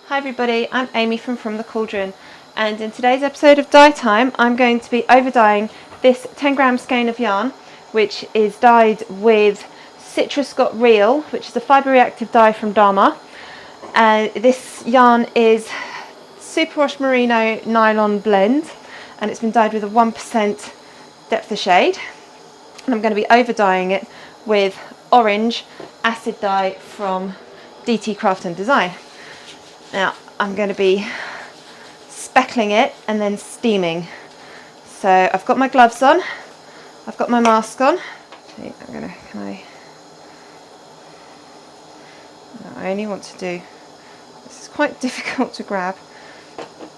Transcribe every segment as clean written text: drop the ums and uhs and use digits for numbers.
Hi everybody, I'm Amy from the Cauldron, and in today's episode of Dye Time I'm going to be over dyeing this 10-gram skein of yarn, which is dyed with Citrus Got Real, which is a fibre reactive dye from Dharma. This yarn is superwash merino nylon blend, and it's been dyed with a 1% depth of shade, and I'm going to be over dyeing it with orange acid dye from DT Craft and Design. Now I'm going to be speckling it and then steaming. So I've got my gloves on, I've got my mask on. I only want to do, this is quite difficult to grab.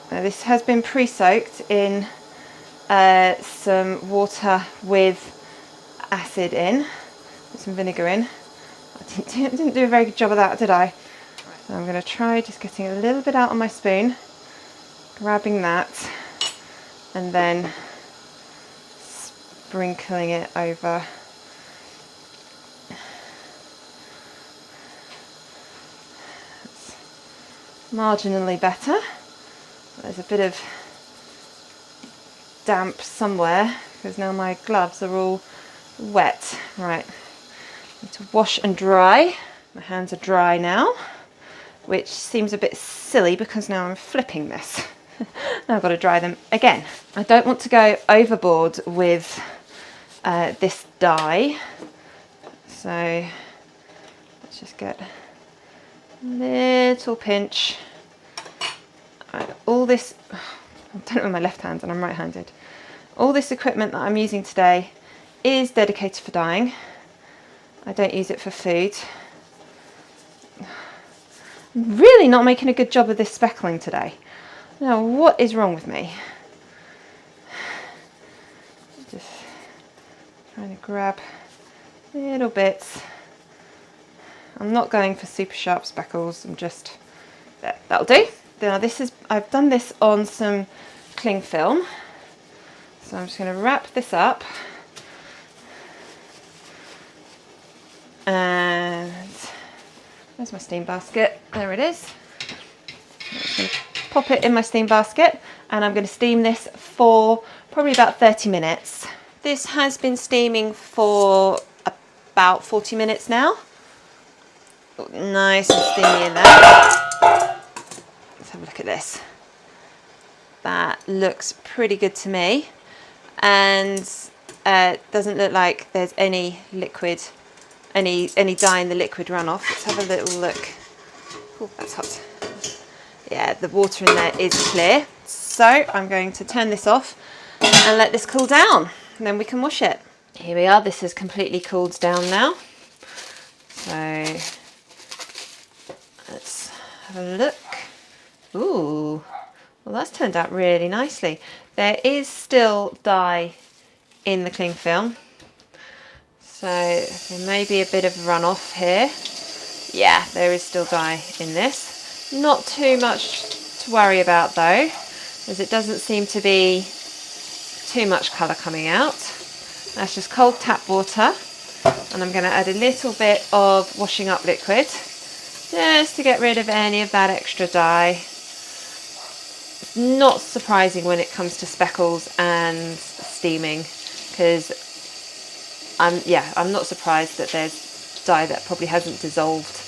This has been pre-soaked in some water with acid in, with some vinegar in. I didn't do a very good job of that, did I? So I'm going to try just getting a little bit out on my spoon, grabbing that, and then sprinkling it over. That's marginally better. There's a bit of damp somewhere because now my gloves are all wet. Right, I need to wash and dry. My hands are dry now, which seems a bit silly because now I'm flipping this. Now I've got to dry them again. I don't want to go overboard with this dye, so let's just get a little pinch. All this, I've done it with my left hand and I'm right-handed. All this equipment that I'm using today is dedicated for dyeing. I don't use it for food. I'm really not making a good job of this speckling today. Now, what is wrong with me? Just trying to grab little bits. I'm not going for super sharp speckles. I'm just, there, that'll do. Now this is, I've done this on some cling film. So I'm just going to wrap this up. And where's my steam basket? There it is. I'm just going to pop it in my steam basket, and I'm going to steam this for probably about 30 minutes. This has been steaming for about 40 minutes now. Nice and steamy in there. Let's have a look at this. That looks pretty good to me, and doesn't look like there's any liquid, any dye in the liquid runoff. Let's have a little look. Oh, that's hot. Yeah, the water in there is clear. So I'm going to turn this off and let this cool down, and then we can wash it. Here we are, this has completely cooled down now. So let's have a look. Ooh, well that's turned out really nicely. There is still dye in the cling film, so there may be a bit of runoff here. Yeah, there is still dye in this. Not too much to worry about though, as it doesn't seem to be too much colour coming out. That's just cold tap water, and I'm going to add a little bit of washing up liquid just to get rid of any of that extra dye. It's not surprising when it comes to speckles and steaming, because I'm not surprised that there's dye that probably hasn't dissolved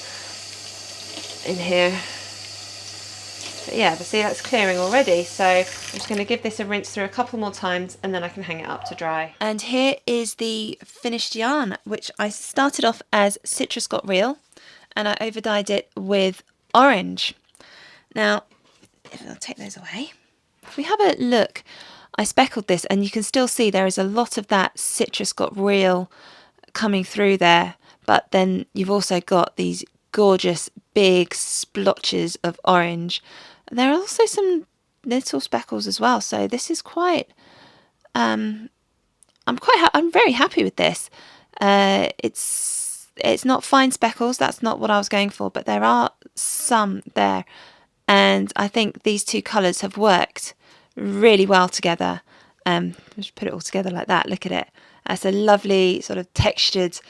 in here. But yeah, but see, that's clearing already, so I'm just going to give this a rinse through a couple more times and then I can hang it up to dry. And here is the finished yarn, which I started off as Citrus Got Real, and I over dyed it with orange. Now, if I'll take those away. If we have a look, I speckled this and you can still see there is a lot of that Citrus Got Real coming through there, but then you've also got these gorgeous big splotches of orange. There are also some little speckles as well, so this is quite I'm very happy with this. It's not fine speckles, that's not what I was going for, but there are some there, and I think these two colours have worked really well together. Just put it all together like that, look at it. That's a lovely sort of textured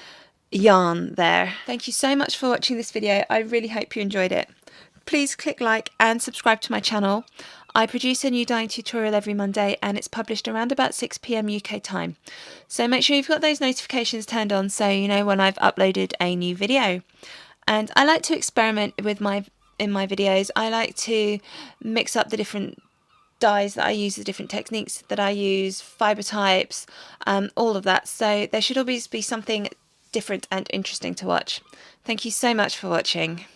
yarn there. Thank you so much for watching this video. I really hope you enjoyed it. Please click like and subscribe to my channel. I produce a new dyeing tutorial every Monday and it's published around about 6 p.m. UK time. So make sure you've got those notifications turned on so you know when I've uploaded a new video. And I like to experiment with in my videos. I like to mix up the different dyes that I use, the different techniques that I use, fibre types, all of that. So there should always be something different and interesting to watch. Thank you so much for watching.